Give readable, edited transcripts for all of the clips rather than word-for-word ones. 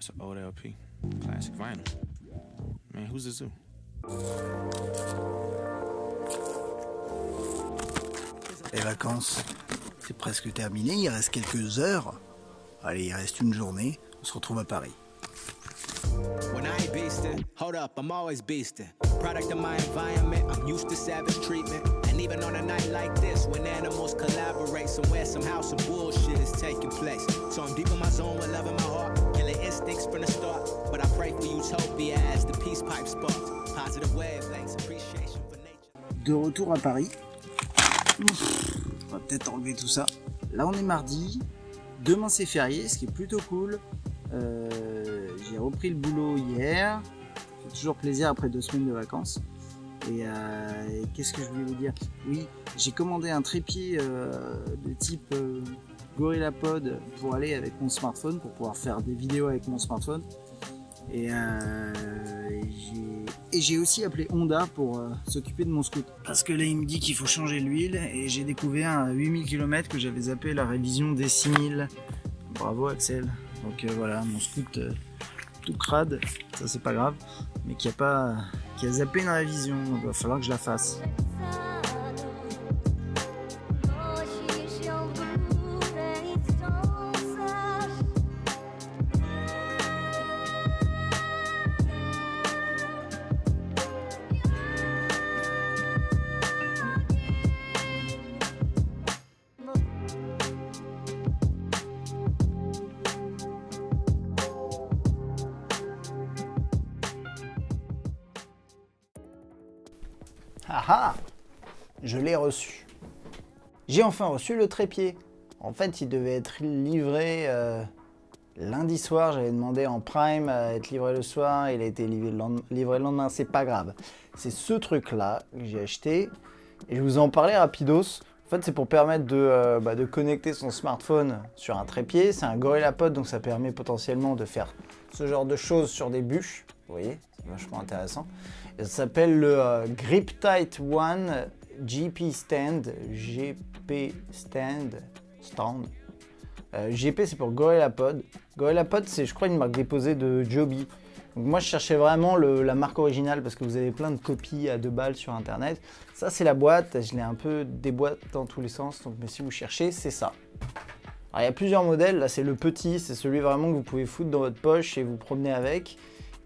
It's an old LP, classic vinyl. Man, who's the zoo? Les vacances, c'est presque terminé, il reste quelques heures. Allez, il reste une journée, on se retrouve à Paris. When I ain't beastin', hold up, I'm always beastin'. Product of my environment, I'm used to savage treatment. And even on a night like this, when animals collaborate, somewhere, somehow, some bullshit is taking place. So I'm deep in my zone with love in my heart, killing instincts from the start. But I pray for utopia as the peace pipe sparks. Positive wavelengths, appreciation for nature. De retour à Paris. On va peut-être enlever tout ça. Là, on est mardi. Demain, c'est férié, ce qui est plutôt cool. J'ai repris le boulot hier. C'est toujours plaisir après 2 semaines de vacances. Et qu'est-ce que je voulais vous dire? Oui, j'ai commandé un trépied de type GorillaPod pour aller avec mon smartphone, pour pouvoir faire des vidéos avec mon smartphone. Et j'ai aussi appelé Honda pour s'occuper de mon scoot. Parce que là, il me dit qu'il faut changer l'huile. Et j'ai découvert à 8000 km que j'avais zappé la révision des 6000. Bravo Axel. Donc voilà, mon scoot tout crade, ça c'est pas grave, mais qui a zappé une révision, donc il va falloir que je la fasse. Ah ah, je l'ai reçu. J'ai enfin reçu le trépied. En fait, il devait être livré lundi soir. J'avais demandé en prime à être livré le soir. Il a été livré le lendemain. C'est pas grave. C'est ce truc-là que j'ai acheté. Et je vous en parlais rapidos. En fait, c'est pour permettre de connecter son smartphone sur un trépied. C'est un GorillaPod, donc ça permet potentiellement de faire ce genre de choses sur des bûches. Vous voyez, c'est vachement intéressant. Et ça s'appelle le GripTight One GP Stand. GP, c'est pour GorillaPod. GorillaPod, c'est, je crois, une marque déposée de Joby. Donc moi, je cherchais vraiment la marque originale parce que vous avez plein de copies à 2 balles sur Internet. Ça, c'est la boîte. Je l'ai un peu déboîté dans tous les sens. Donc, mais si vous cherchez, c'est ça. Alors, il y a plusieurs modèles. Là, c'est le petit. C'est celui vraiment que vous pouvez foutre dans votre poche et vous promener avec.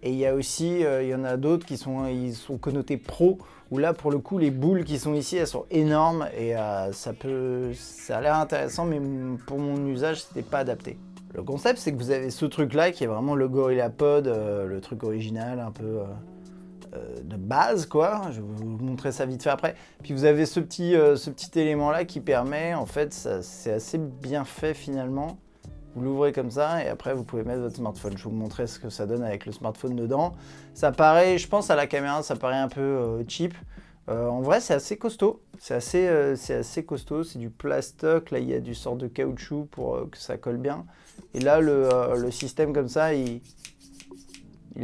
Et il y a aussi, il y en a d'autres qui sont connotés pro, où là, pour le coup, les boules qui sont ici, elles sont énormes et ça a l'air intéressant, mais pour mon usage, c'était pas adapté. Le concept, c'est que vous avez ce truc-là qui est vraiment le GorillaPod, le truc original, un peu de base, quoi. Je vais vous montrer ça vite fait après. Puis vous avez ce petit élément-là qui permet, en fait, c'est assez bien fait finalement. Vous l'ouvrez comme ça et après vous pouvez mettre votre smartphone. Je vais vous montrer ce que ça donne avec le smartphone dedans. Ça paraît, je pense à la caméra, ça paraît un peu cheap. En vrai, c'est assez costaud. C'est assez costaud. C'est du plastoc. Là, il y a du sort de caoutchouc pour que ça colle bien. Et là, le système comme ça, il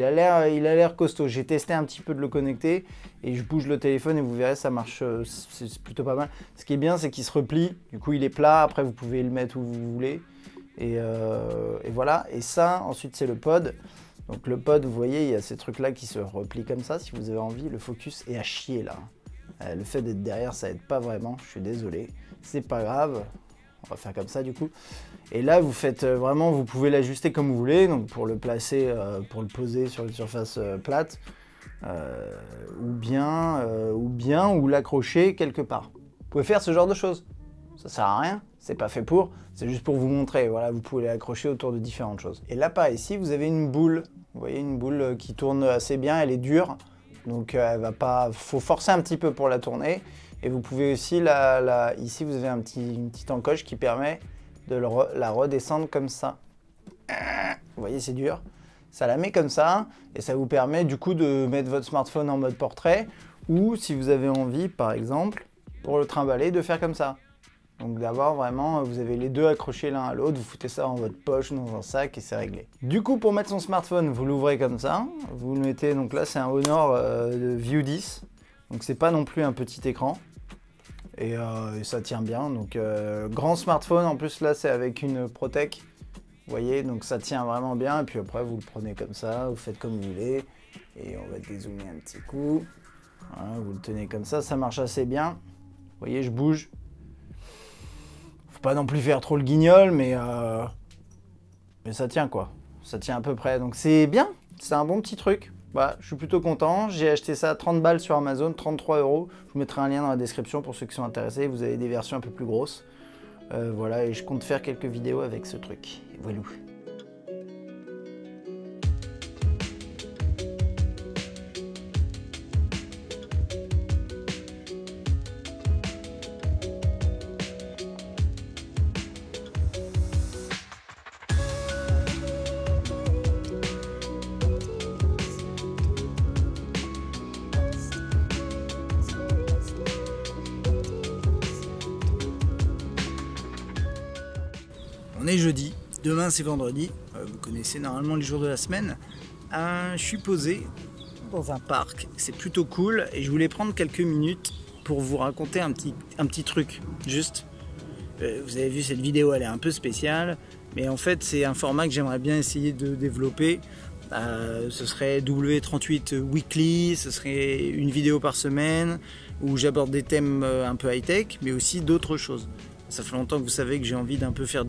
a l'air costaud. J'ai testé un petit peu de le connecter et je bouge le téléphone et vous verrez, ça marche. C'est plutôt pas mal. Ce qui est bien, c'est qu'il se replie. Du coup, il est plat. Après, vous pouvez le mettre où vous voulez. Et voilà, et ça ensuite c'est le pod. Donc le pod, vous voyez, il y a ces trucs là qui se replient comme ça. Si vous avez envie, le focus est à chier là. Le fait d'être derrière, ça aide pas vraiment, je suis désolé, c'est pas grave. On va faire comme ça du coup. Et là vous faites vraiment, vous pouvez l'ajuster comme vous voulez. Donc pour le placer, pour le poser sur une surface plate, ou l'accrocher quelque part. Vous pouvez faire ce genre de choses. Ça sert à rien, c'est pas fait pour, c'est juste pour vous montrer. Voilà, vous pouvez l'accrocher autour de différentes choses. Et là, par ici, vous avez une boule. Vous voyez, une boule qui tourne assez bien, elle est dure. Donc, elle va pas. Faut forcer un petit peu pour la tourner. Et vous pouvez aussi, ici, vous avez une petite encoche qui permet de la redescendre comme ça. Vous voyez, c'est dur. Ça la met comme ça. Et ça vous permet, du coup, de mettre votre smartphone en mode portrait. Ou, si vous avez envie, par exemple, pour le trimballer, de faire comme ça. Donc d'avoir vraiment, vous avez les deux accrochés l'un à l'autre, vous foutez ça dans votre poche, dans un sac et c'est réglé. Du coup, pour mettre son smartphone, vous l'ouvrez comme ça, vous le mettez, donc là c'est un Honor de View 10, donc c'est pas non plus un petit écran. Et ça tient bien, donc grand smartphone, en plus là c'est avec une Protec, Vous voyez, donc ça tient vraiment bien. Et puis après, vous le prenez comme ça, vous faites comme vous voulez. Et on va dézoomer un petit coup. Voilà, vous le tenez comme ça marche assez bien. Vous voyez, je bouge. Faut pas non plus faire trop le guignol, mais ça tient quoi. Ça tient à peu près. Donc c'est bien, c'est un bon petit truc. Voilà, je suis plutôt content. J'ai acheté ça à 30 balles sur Amazon, 33 €. Je vous mettrai un lien dans la description pour ceux qui sont intéressés. Vous avez des versions un peu plus grosses. Voilà, et je compte faire quelques vidéos avec ce truc. Et voilà. On est jeudi, demain c'est vendredi, vous connaissez normalement les jours de la semaine. Je suis posé dans un parc, c'est plutôt cool et je voulais prendre quelques minutes pour vous raconter un petit truc, juste. Vous avez vu cette vidéo, elle est un peu spéciale, mais en fait c'est un format que j'aimerais bien essayer de développer. Ce serait W38 Weekly, ce serait une vidéo par semaine où j'aborde des thèmes un peu high-tech, mais aussi d'autres choses. Ça fait longtemps que vous savez que j'ai envie d'un peu faire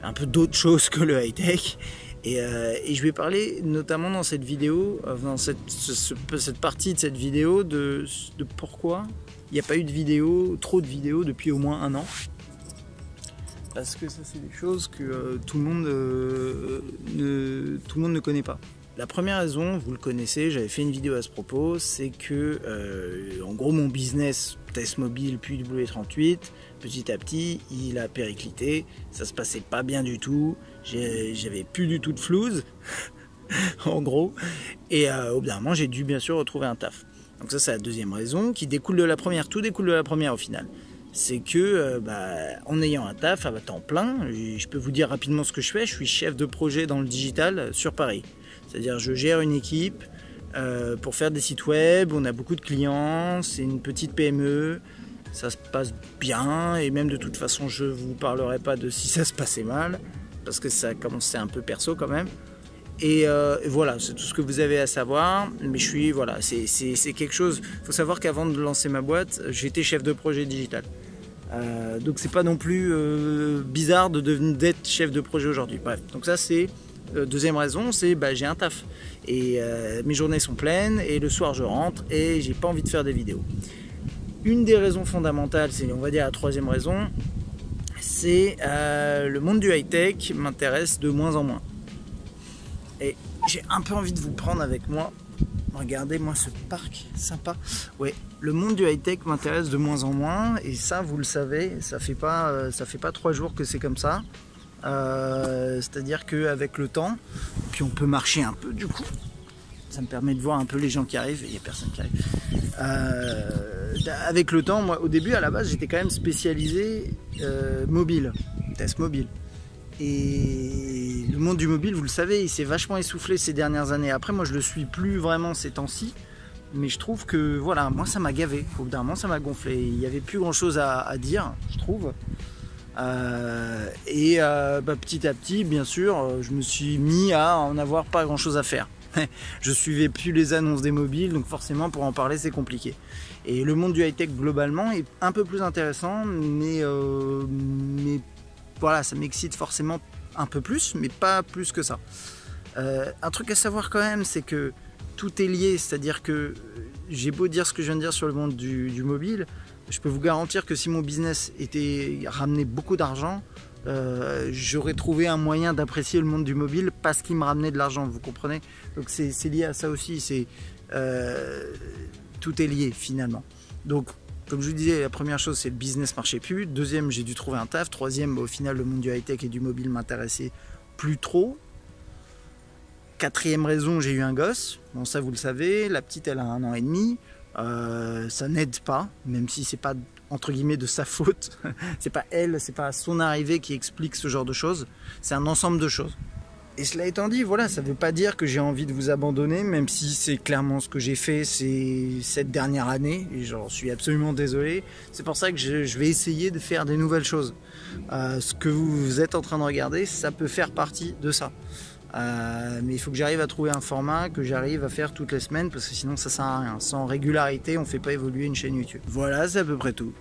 un peu d'autres choses que le high-tech. Et je vais parler notamment dans cette vidéo, dans cette partie de cette vidéo, de pourquoi il n'y a pas eu trop de vidéos depuis au moins 1 an. Parce que ça c'est des choses que tout le monde ne connaît pas. La première raison, vous le connaissez, j'avais fait une vidéo à ce propos, c'est que en gros mon business test mobile puis W38, petit à petit il a périclité, ça se passait pas bien du tout, j'avais plus du tout de flouze en gros, et au bout d'un moment j'ai dû bien sûr retrouver un taf. Donc ça c'est la deuxième raison qui découle de la première, tout découle de la première au final. C'est que en ayant un taf à temps plein, je peux vous dire rapidement ce que je fais, je suis chef de projet dans le digital sur Paris. C'est-à-dire je gère une équipe pour faire des sites web, on a beaucoup de clients, c'est une petite PME, ça se passe bien et même de toute façon je ne vous parlerai pas de si ça se passait mal parce que ça commençait un peu perso quand même. Et voilà, c'est tout ce que vous avez à savoir, mais voilà, c'est quelque chose, il faut savoir qu'avant de lancer ma boîte, j'étais chef de projet digital. Donc c'est pas non plus bizarre d'être chef de projet aujourd'hui. Bref, donc ça c'est deuxième raison, c'est j'ai un taf et mes journées sont pleines et le soir je rentre et j'ai pas envie de faire des vidéos. Une des raisons fondamentales, c'est on va dire la troisième raison, c'est le monde du high-tech m'intéresse de moins en moins. Et j'ai un peu envie de vous prendre avec moi. Regardez-moi ce parc sympa. Ouais, le monde du high-tech m'intéresse de moins en moins et ça vous le savez, ça fait pas 3 jours que c'est comme ça. C'est-à-dire qu'avec le temps, puis on peut marcher un peu du coup, ça me permet de voir un peu les gens qui arrivent, et il n'y a personne qui arrive. Avec le temps, moi au début à la base j'étais quand même spécialisé mobile, test mobile. Et le monde du mobile, vous le savez, il s'est vachement essoufflé ces dernières années. Après moi je le suis plus vraiment ces temps-ci, mais je trouve que voilà, moi ça m'a gavé, au bout d'un moment ça m'a gonflé, il n'y avait plus grand chose à dire, je trouve. Petit à petit, bien sûr, je me suis mis à en avoir pas grand chose à faire. Je suivais plus les annonces des mobiles, donc forcément pour en parler c'est compliqué. Et le monde du high-tech globalement est un peu plus intéressant, mais voilà, ça m'excite forcément un peu plus, mais pas plus que ça. Un truc à savoir quand même, c'est que tout est lié, c'est-à-dire que j'ai beau dire ce que je viens de dire sur le monde du mobile, je peux vous garantir que si mon business ramenait beaucoup d'argent, j'aurais trouvé un moyen d'apprécier le monde du mobile parce qu'il me ramenait de l'argent, vous comprenez? Donc c'est lié à ça aussi, tout est lié finalement. Donc comme je vous disais, la première chose c'est le business marchait plus, deuxième j'ai dû trouver un taf, troisième au final le monde du high-tech et du mobile m'intéressait plus trop. Quatrième raison, j'ai eu un gosse, bon ça vous le savez, la petite elle a 1 an et demi. Ça n'aide pas, même si c'est pas entre guillemets de sa faute, c'est pas son arrivée qui explique ce genre de choses, c'est un ensemble de choses. Et cela étant dit, voilà, ça ne veut pas dire que j'ai envie de vous abandonner, même si c'est clairement ce que j'ai fait cette dernière année, et j'en suis absolument désolé. C'est pour ça que je vais essayer de faire des nouvelles choses. Ce que vous êtes en train de regarder, ça peut faire partie de ça. Mais il faut que j'arrive à trouver un format que j'arrive à faire toutes les semaines, parce que sinon ça sert à rien. Sans régularité, on ne fait pas évoluer une chaîne YouTube. Voilà, c'est à peu près tout.